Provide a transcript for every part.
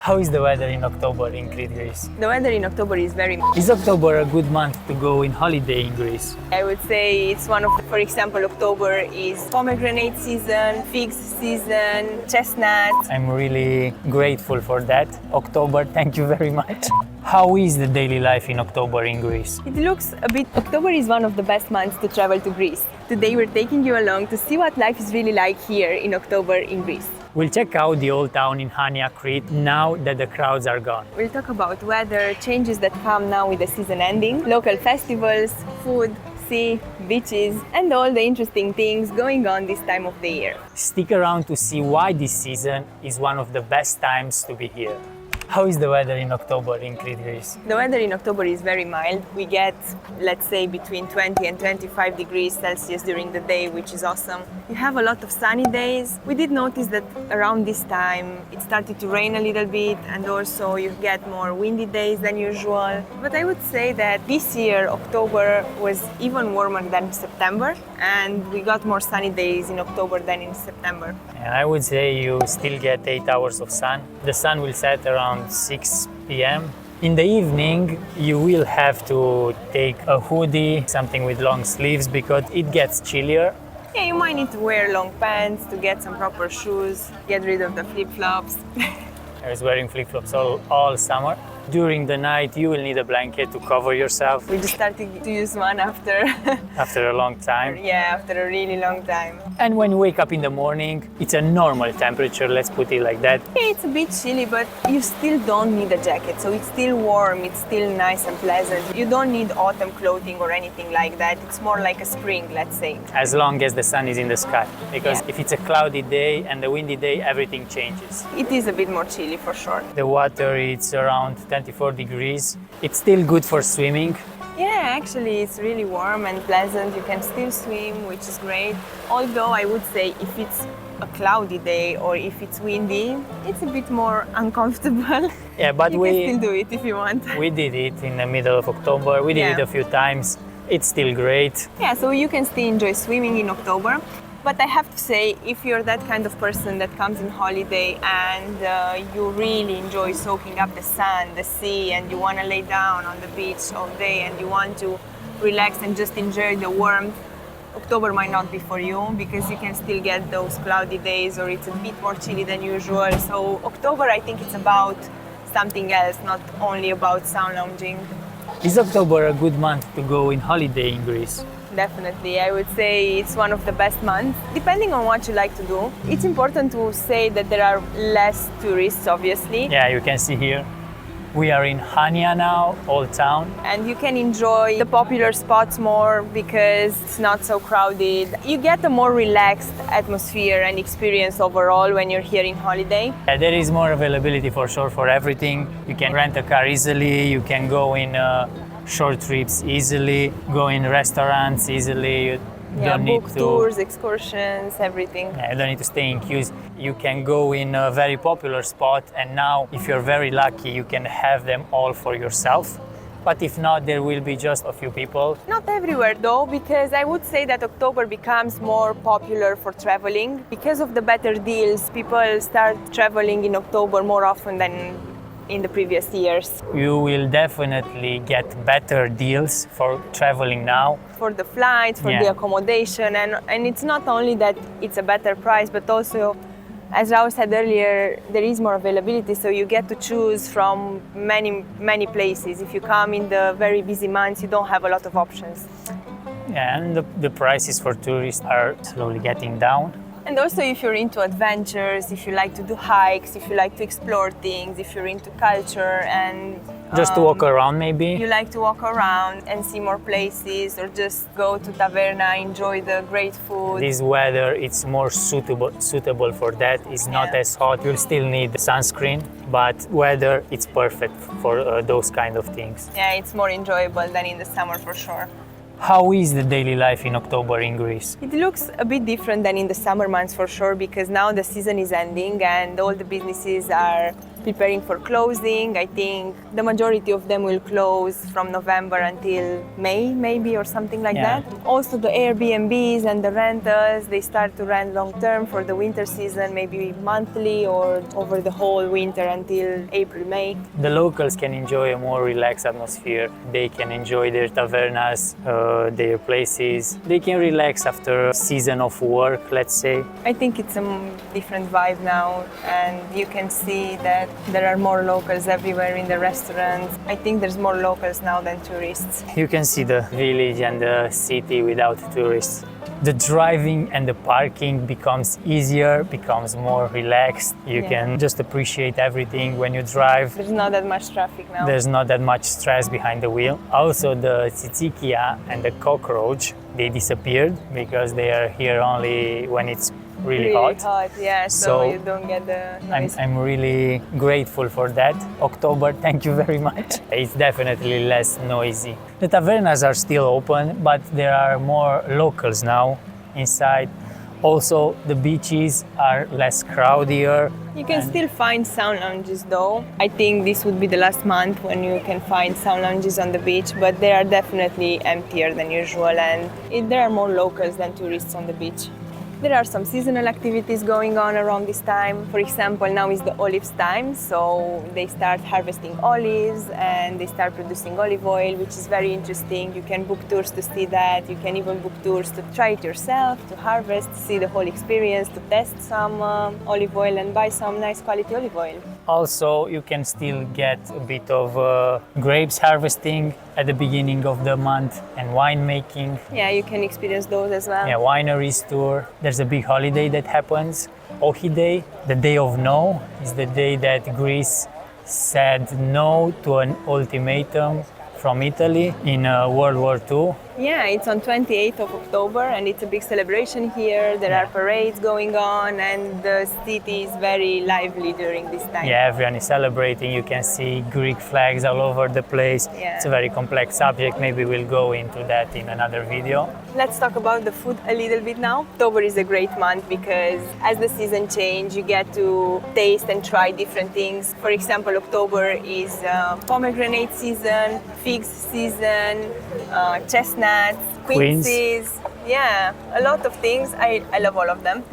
How is the weather in October in Crete, Greece? The weather in October is very... Is October a good month to go in holiday in Greece? I would say it's one of the, for example, October is pomegranate season, figs season, chestnuts. I'm really grateful for that. October, thank you very much. How is the daily life in October in Greece? It looks a bit... October is one of the best months to travel to Greece. Today we're taking you along to see what life is really like here in October in Greece. We'll check out the old town in Hania, Crete, now that the crowds are gone. We'll talk about weather, changes that come now with the season ending, local festivals, food, sea, beaches, and all the interesting things going on this time of the year. Stick around to see why this season is one of the best times to be here. How is the weather in October in Crete, Greece? The weather in October is very mild. We get, let's say, between 20 and 25 degrees Celsius during the day, which is awesome. You have a lot of sunny days. We did notice that around this time it started to rain a little bit, and also you get more windy days than usual. But I would say that this year October was even warmer than September, and we got more sunny days in October than in September. And I would say you still get 8 hours of sun. The sun will set around 6 p.m. In the evening, you will have to take a hoodie, something with long sleeves, because it gets chillier. Yeah, you might need to wear long pants to get some proper shoes, get rid of the flip-flops. I was wearing flip-flops all summer. During the night, you will need a blanket to cover yourself. We just started to use one after a long time. Yeah, after a really long time. And when you wake up in the morning, it's a normal temperature, let's put it like that. Yeah, it's a bit chilly, but you still don't need a jacket. So it's still warm, it's still nice and pleasant. You don't need autumn clothing or anything like that. It's more like a spring, let's say. As long as the sun is in the sky. Because Yeah. if it's a cloudy day and a windy day, everything changes. It is a bit more chilly for sure. The water is around 24 degrees. It's still good for swimming. Yeah, actually it's really warm and pleasant. You can still swim, which is great. Although I would say if it's a cloudy day or if it's windy, it's a bit more uncomfortable. Yeah, but You can still do it if you want. we did it in the middle of October. We did Yeah. it a few times. It's still great. Yeah, so you can still enjoy swimming in October. But I have to say, if you're that kind of person that comes in holiday and you really enjoy soaking up the sun, the sea, and you want to lay down on the beach all day and you want to relax and just enjoy the warmth, October might not be for you because you can still get those cloudy days or it's a bit more chilly than usual. So October, I think it's about something else, not only about sun lounging. Is October a good month to go in holiday in Greece? Definitely, I would say it's one of the best months, depending on what you like to do. It's important to say that there are less tourists, obviously. Yeah, you can see here. We are in Hania now, old town. And you can enjoy the popular spots more because it's not so crowded. You get a more relaxed atmosphere and experience overall when you're here in holiday. Yeah, there is more availability for sure for everything. You can rent a car easily, you can go in short trips easily, go in restaurants easily. You don't need book to tours, excursions, everything. Yeah, you don't need to stay in queues. You can go in a very popular spot, and now if you're very lucky you can have them all for yourself. But if not, there will be just a few people. Not everywhere though, because I would say that October becomes more popular for traveling. Because of the better deals, people start traveling in October more often than in the previous years. You will definitely get better deals for traveling now. For the flights, for Yeah. the accommodation, and it's not only that it's a better price, but also, as Raul said earlier, there is more availability, so you get to choose from many places. If you come in the very busy months, you don't have a lot of options. Yeah, and the prices for tourists are slowly getting down. And also if you're into adventures, if you like to do hikes, if you like to explore things, if you're into culture and Just to walk around maybe. you like to walk around and see more places or just go to taverna, enjoy the great food. This weather, it's more suitable for that. It's not Yeah. as hot. You'll still need sunscreen, but weather, it's perfect for those kind of things. Yeah, it's more enjoyable than in the summer for sure. How is the daily life in October in Greece? It looks a bit different than in the summer months for sure, because now the season is ending and all the businesses are preparing for closing. I think the majority of them will close from November until May, maybe, or something like Yeah. that. Also the Airbnbs and the rentals, they start to rent long term for the winter season, maybe monthly or over the whole winter until April, May. The locals can enjoy a more relaxed atmosphere. They can enjoy their tavernas, their places. They can relax after a season of work, let's say. I think it's a different vibe now, and you can see that there are more locals everywhere in the restaurants. I think there's more locals now than tourists. You can see the village and the city without tourists. The driving and the parking becomes easier, becomes more relaxed. You Yeah. can just appreciate everything when you drive. There's not that much traffic now. There's not that much stress behind the wheel. Also, the tsitsikia and the cockroach, they disappeared because they are here only when it's really hot. Yeah, so So, you don't get the noise. I'm really grateful for that. October, thank you very much. It's definitely less noisy. The tavernas are still open, but there are more locals now inside. Also, the beaches are less crowdier. You can still find sound lounges though. I think this would be the last month when you can find sound lounges on the beach, but they are definitely emptier than usual, and there are more locals than tourists on the beach. There are some seasonal activities going on around this time. For example, now is the olives time, so they start harvesting olives and they start producing olive oil, which is very interesting. You can book tours to see that. You can even book tours to try it yourself, to harvest, see the whole experience, to test some olive oil and buy some nice quality olive oil. Also, you can still get a bit of grapes harvesting at the beginning of the month and winemaking. Yeah, you can experience those as well. Yeah, wineries tour. There's a big holiday that happens, Ohi Day. The day of no is the day that Greece said no to an ultimatum from Italy in World War II. Yeah, it's on 28th of October and it's a big celebration here. There are parades going on and the city is very lively during this time. Yeah, everyone is celebrating. You can see Greek flags all over the place. Yeah. It's a very complex subject. Maybe we'll go into that in another video. Let's talk about the food a little bit now. October is a great month because as the season changes, you get to taste and try different things. For example, October is pomegranate season, figs season, chestnuts, quinces. Yeah, a lot of things. I love all of them.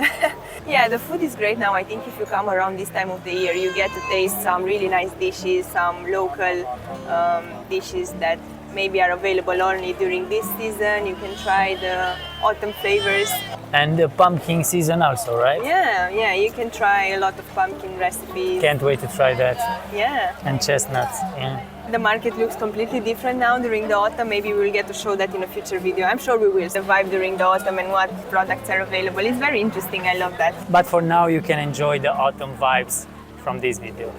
Yeah, the food is great now. I think if you come around this time of the year, you get to taste some really nice dishes, some local dishes that maybe are available only during this season. You can try the autumn flavors. And the pumpkin season also, right? Yeah, you can try a lot of pumpkin recipes. Can't wait to try that. Yeah. And chestnuts, yeah. The market looks completely different now during the autumn. Maybe we'll get to show that in a future video. I'm sure we will. The vibe during the autumn and what products are available is very interesting. I love that. But for now, you can enjoy the autumn vibes from this video.